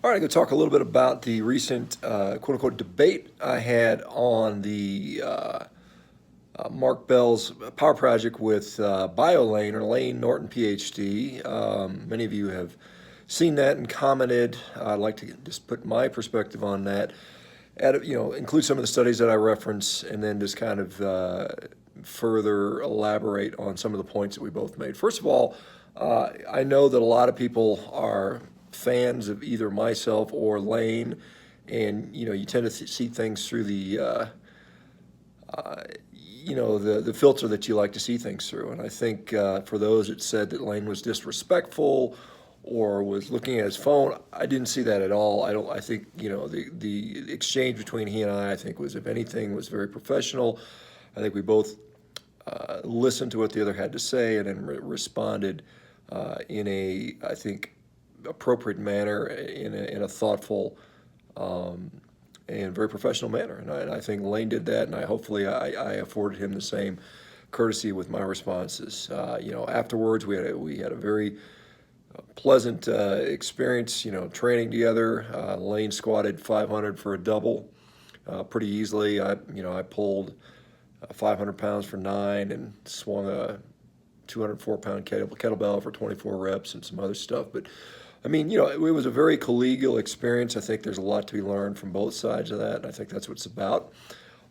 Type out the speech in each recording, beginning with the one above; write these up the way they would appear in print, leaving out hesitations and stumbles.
All right, I'm going to talk a little bit about the recent quote unquote debate I had on the Mark Bell's power project with Layne or Layne Norton PhD. Many of you have seen that and commented. I'd like to just put my perspective on that, include some of the studies that I reference, and then just kind of further elaborate on some of the points that we both made. First of all, I know that a lot of people are fans of either myself or Layne, and you tend to see things through the filter that you like to see things through. And I think for those that said that Layne was disrespectful or was looking at his phone, I didn't see that at all. I think the exchange between he and I think was, if anything, was very professional. I think we both listened to what the other had to say and then responded in a, I think, appropriate manner, in a thoughtful and very professional manner. And I think Layne did that, and hopefully I afforded him the same courtesy with my responses. Afterwards we had a very pleasant experience. Training together. Layne squatted 500 for a double pretty easily. I pulled 500 pounds for 9 and swung a 204-pound kettlebell for 24 reps and some other stuff. But I mean, it was a very collegial experience. I think there's a lot to be learned from both sides of that, and I think that's what it's about.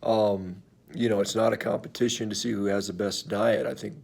It's not a competition to see who has the best diet. I think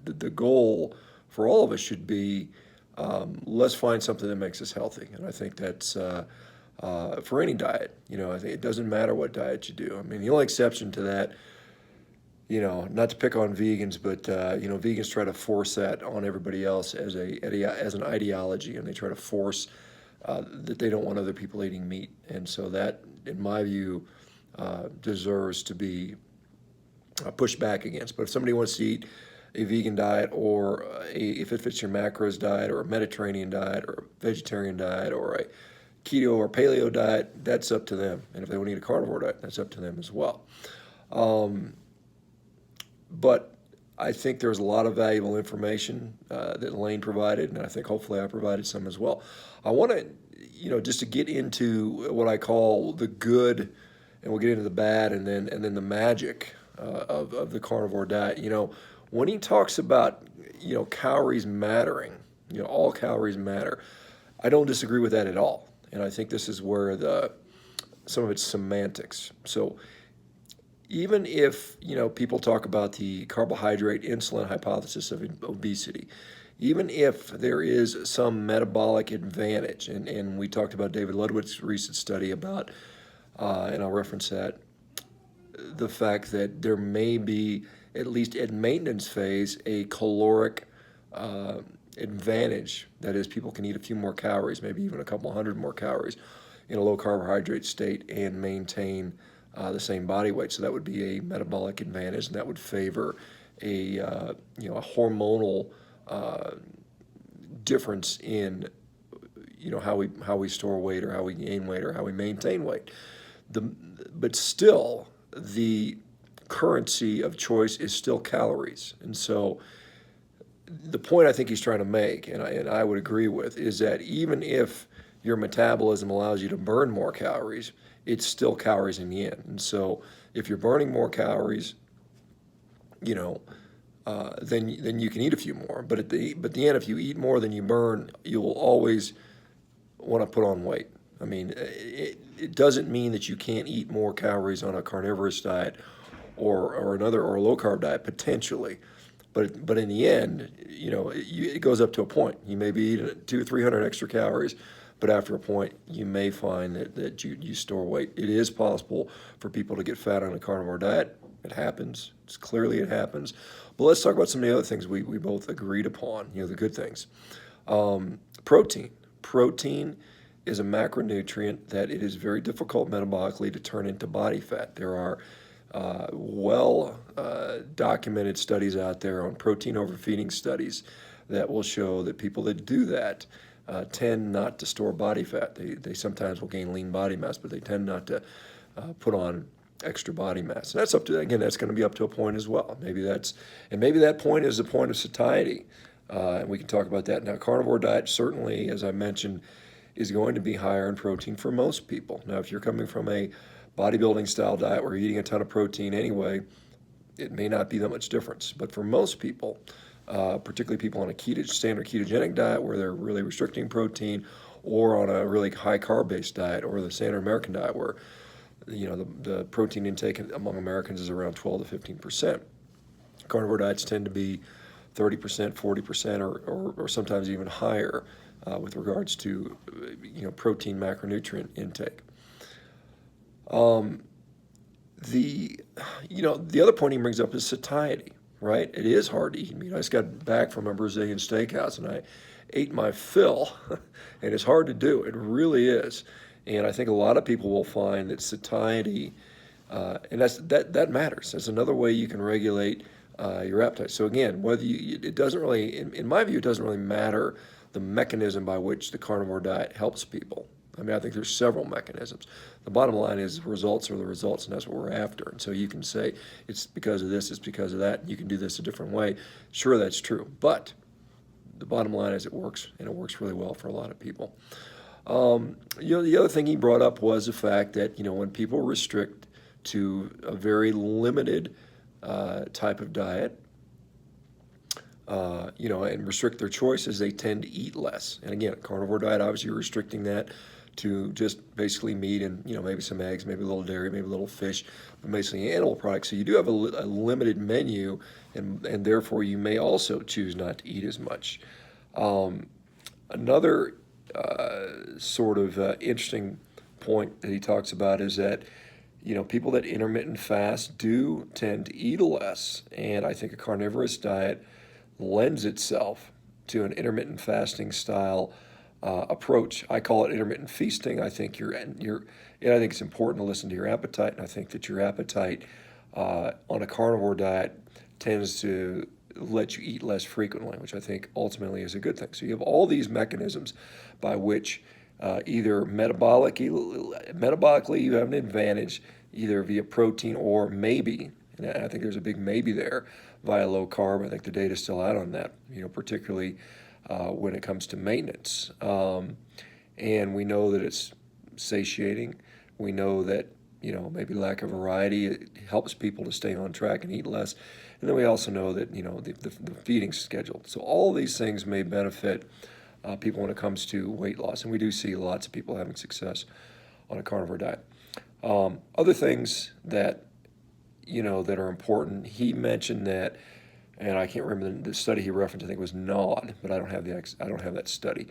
the goal for all of us should be, let's find something that makes us healthy, and I think that's for any diet. I think it doesn't matter what diet you do. I mean, the only exception to that, not to pick on vegans, but vegans try to force that on everybody else as an ideology, and they try to force that they don't want other people eating meat, and so that, in my view, deserves to be pushed back against. But if somebody wants to eat a vegan diet, or if it fits your macros diet, or a Mediterranean diet, or a vegetarian diet, or a keto or paleo diet, that's up to them. And if they want to eat a carnivore diet, that's up to them as well. But I think there's a lot of valuable information that Layne provided, and I think hopefully I provided some as well. I want to, just to get into what I call the good, and we'll get into the bad, and then the magic of the carnivore diet. When he talks about calories mattering, all calories matter, I don't disagree with that at all, and I think this is where some of it's semantics. So even if people talk about the carbohydrate insulin hypothesis of obesity, even if there is some metabolic advantage, and we talked about David Ludwig's recent study about, and I'll reference that, the fact that there may be, at least at maintenance phase, a caloric advantage. That is, people can eat a few more calories, maybe even a couple hundred more calories in a low carbohydrate state and maintain the same body weight. So that would be a metabolic advantage, and that would favor a hormonal difference in how we store weight, or how we gain weight, or how we maintain weight. But still, the currency of choice is still calories, and so the point I think he's trying to make, and I would agree with, is that even if your metabolism allows you to burn more calories, it's still calories in the end. And so if you're burning more calories, then you can eat a few more. But at the end, if you eat more than you burn, you will always want to put on weight. I mean, it doesn't mean that you can't eat more calories on a carnivorous diet or a low carb diet potentially. But in the end, it goes up to a point. You may be eating 200 or 300 extra calories, but after a point, you may find that you store weight. It is possible for people to get fat on a carnivore diet. It happens. It happens. But let's talk about some of the other things we both agreed upon, the good things. Protein. Protein is a macronutrient that it is very difficult metabolically to turn into body fat. There are documented studies out there on protein overfeeding studies that will show that people that do that tend not to store body fat. They sometimes will gain lean body mass, but they tend not to put on extra body mass. And that's up to, again, that's going to be up to a point as well. Maybe that point is the point of satiety. And we can talk about that. Now, carnivore diet, certainly, as I mentioned, is going to be higher in protein for most people. Now, if you're coming from a bodybuilding style diet where you're eating a ton of protein anyway, it may not be that much difference. But for most people, particularly people on a standard ketogenic diet where they're really restricting protein, or on a really high carb-based diet, or the standard American diet where the protein intake among Americans is around 12 to 15%. Carnivore diets tend to be 30%, 40%, or sometimes even higher with regards to protein macronutrient intake. The other point he brings up is satiety, right? It is hard to eat meat. I just got back from a Brazilian steakhouse and I ate my fill, and it's hard to do. It really is. And I think a lot of people will find that satiety, and that matters. That's another way you can regulate your appetite. So again, it doesn't really, in my view, it doesn't really matter the mechanism by which the carnivore diet helps people. I mean, I think there's several mechanisms. The bottom line is results are the results, and that's what we're after. And so you can say it's because of this, it's because of that, and you can do this a different way. Sure, that's true. But the bottom line is it works, and it works really well for a lot of people. The other thing he brought up was the fact that, when people restrict to a very limited type of diet, and restrict their choices, they tend to eat less. And again, a carnivore diet, obviously you're restricting that to just basically meat and, maybe some eggs, maybe a little dairy, maybe a little fish, but basically animal products. So you do have a limited menu, and therefore you may also choose not to eat as much. Another sort of interesting point that he talks about is that, people that intermittent fast do tend to eat less. And I think a carnivorous diet lends itself to an intermittent fasting style approach. I call it intermittent feasting. I think and I think it's important to listen to your appetite, and I think that your appetite on a carnivore diet tends to let you eat less frequently, which I think ultimately is a good thing. So you have all these mechanisms by which either metabolically you have an advantage, either via protein or maybe, and I think there's a big maybe there, via low carb. I think the data's still out on that, particularly when it comes to maintenance. And we know that it's satiating. We know that, maybe lack of variety, it helps people to stay on track and eat less. And then we also know that, the feeding schedule. So all these things may benefit people when it comes to weight loss. And we do see lots of people having success on a carnivore diet. Other things that, that are important, he mentioned that, and I can't remember the study he referenced. I think it was NOD, but I don't have that study.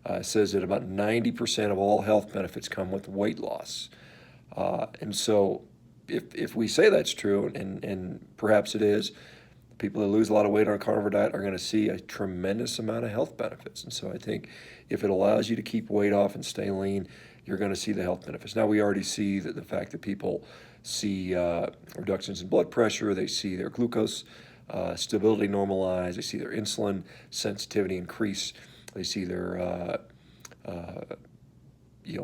It says that about 90% of all health benefits come with weight loss. And so if we say that's true, and perhaps it is, people that lose a lot of weight on a carnivore diet are going to see a tremendous amount of health benefits. And so I think if it allows you to keep weight off and stay lean, you're going to see the health benefits. Now, we already see that the fact that people see reductions in blood pressure, they see their glucose stability normalize, they see their insulin sensitivity increase, they see their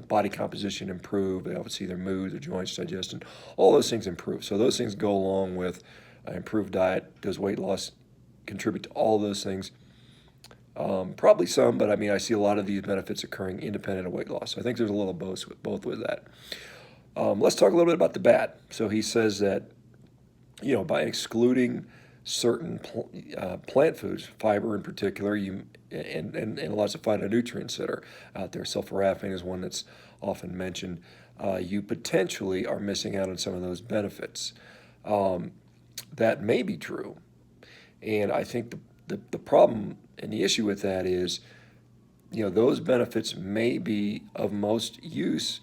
body composition improve, they often see their mood, their joints, digestion, all those things improve. So those things go along with improved diet. Does weight loss contribute to all those things? Probably some, but I see a lot of these benefits occurring independent of weight loss. So I think there's a little both with that. Let's talk a little bit about the bad. So he says that, by excluding certain plant foods, fiber in particular, and lots of phytonutrients that are out there. Sulforaphane is one that's often mentioned. You potentially are missing out on some of those benefits. That may be true, and I think the problem and the issue with that is, those benefits may be of most use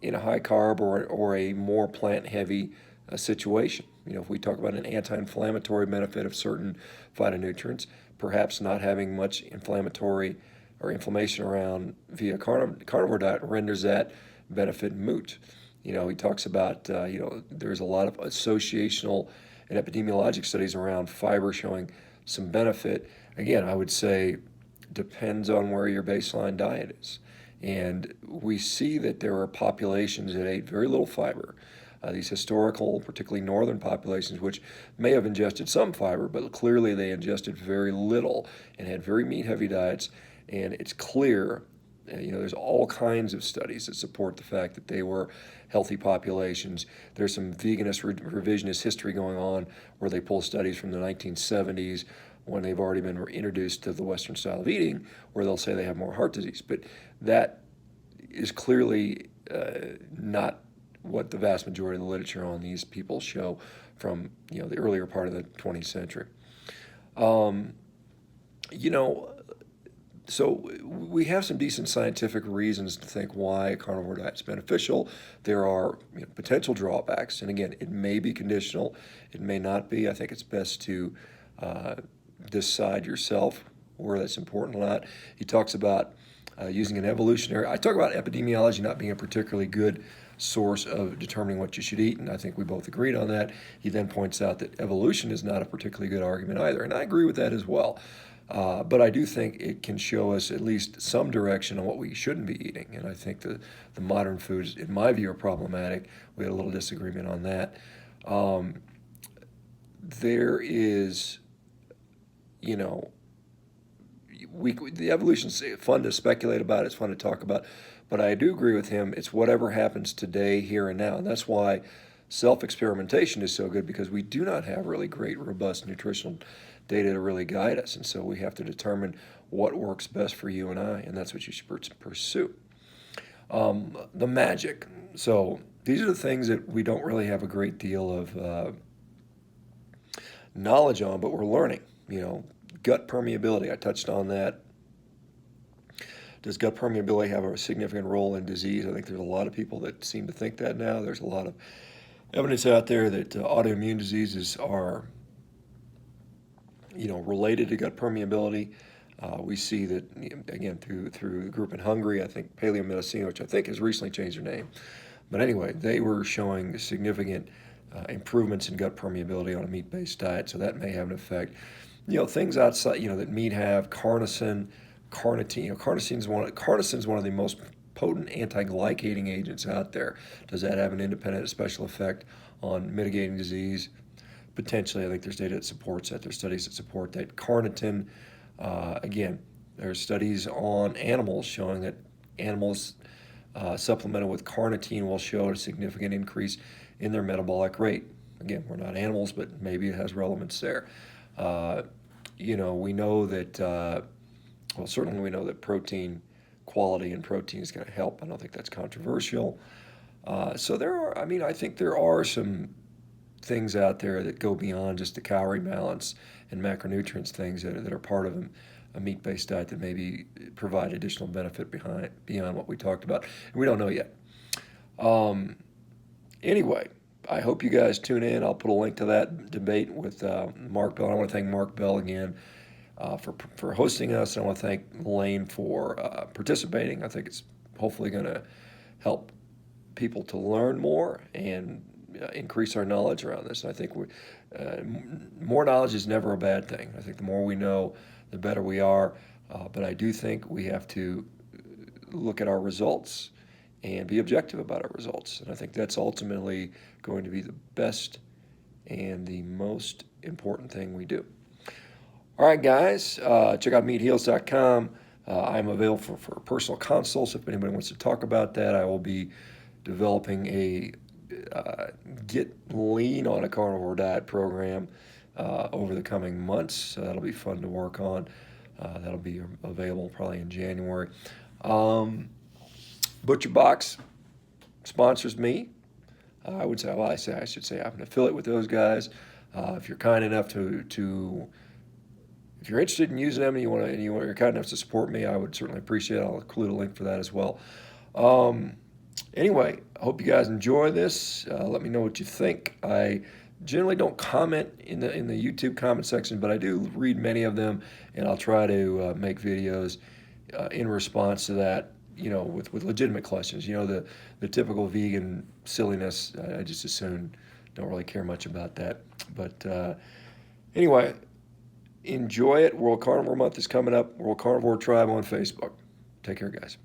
in a high carb or a more plant heavy situation. If we talk about an anti-inflammatory benefit of certain phytonutrients, perhaps not having much inflammatory or inflammation around via carnivore diet renders that benefit moot. He talks about, there's a lot of associational and epidemiologic studies around fiber showing some benefit. Again, I would say depends on where your baseline diet is. And we see that there are populations that ate very little fiber. These historical, particularly northern populations, which may have ingested some fiber, but clearly they ingested very little and had very meat-heavy diets. And it's clear There's all kinds of studies that support the fact that they were healthy populations. There's some veganist revisionist history going on where they pull studies from the 1970s when they've already been introduced to the Western style of eating, where they'll say they have more heart disease. But that is clearly not what the vast majority of the literature on these people show from the earlier part of the 20th century. You know, so we have some decent scientific reasons to think why a carnivore diet is beneficial. There are potential drawbacks, and again, it may be conditional, it may not be. I think it's best to decide yourself where that's important or not. He talks about using an evolutionary. I talk about epidemiology not being a particularly good source of determining what you should eat, and I think we both agreed on that. He then points out that evolution is not a particularly good argument either, and I agree with that as well. But I do think it can show us at least some direction on what we shouldn't be eating. And I think the modern foods, in my view, are problematic. We had a little disagreement on that. There is, the evolution's fun to speculate about. It's fun to talk about. But I do agree with him. It's whatever happens today, here and now. And that's why self-experimentation is so good, because we do not have really great, robust nutritional data to really guide us. And so we have to determine what works best for you and I, and that's what you should pursue. The magic. So these are the things that we don't really have a great deal of knowledge on, but we're learning. Gut permeability. I touched on that. Does gut permeability have a significant role in disease? I think there's a lot of people that seem to think that now. There's a lot of evidence out there that autoimmune diseases are related to gut permeability. We see that, again, through the group in Hungary, I think Paleomedicine, which I think has recently changed their name. But anyway, they were showing significant improvements in gut permeability on a meat-based diet, so that may have an effect. Things outside, that meat have, carnosine, carnitine. Carnosine's one of the most potent anti-glycating agents out there. Does that have an independent special effect on mitigating disease? Potentially. I think there's data that supports that. There's studies that support that. Carnitine, again, there's studies on animals showing that animals supplemented with carnitine will show a significant increase in their metabolic rate. Again, we're not animals, but maybe it has relevance there. We know that, certainly we know that protein quality and protein is going to help. I don't think that's controversial. So there are, I think there are some things out there that go beyond just the calorie balance and macronutrients, things that are part of a meat-based diet that maybe provide additional benefit beyond what we talked about. And we don't know yet. Anyway, I hope you guys tune in. I'll put a link to that debate with Mark Bell. I want to thank Mark Bell again for hosting us. And I want to thank Layne for participating. I think it's hopefully going to help people to learn more and increase our knowledge around this. I think more knowledge is never a bad thing. I think the more we know, the better we are. But I do think we have to look at our results and be objective about our results. And I think that's ultimately going to be the best and the most important thing we do. All right, guys, check out meatheals.com. I'm available for personal consults. If anybody wants to talk about that, I will be developing a get lean on a carnivore diet program over the coming months. So that'll be fun to work on. That'll be available probably in January. Butcher Box sponsors me. I should say I'm an affiliate with those guys. If you're kind enough to if you're interested in using them and you're kind enough to support me, I would certainly appreciate it. I'll include a link for that as well. Anyway, I hope you guys enjoy this. Let me know what you think. I generally don't comment in the YouTube comment section, but I do read many of them, and I'll try to make videos in response to that, with legitimate questions. The typical vegan silliness, I just as soon don't really care much about that. But anyway, enjoy it. World Carnivore Month is coming up. World Carnivore Tribe on Facebook. Take care, guys.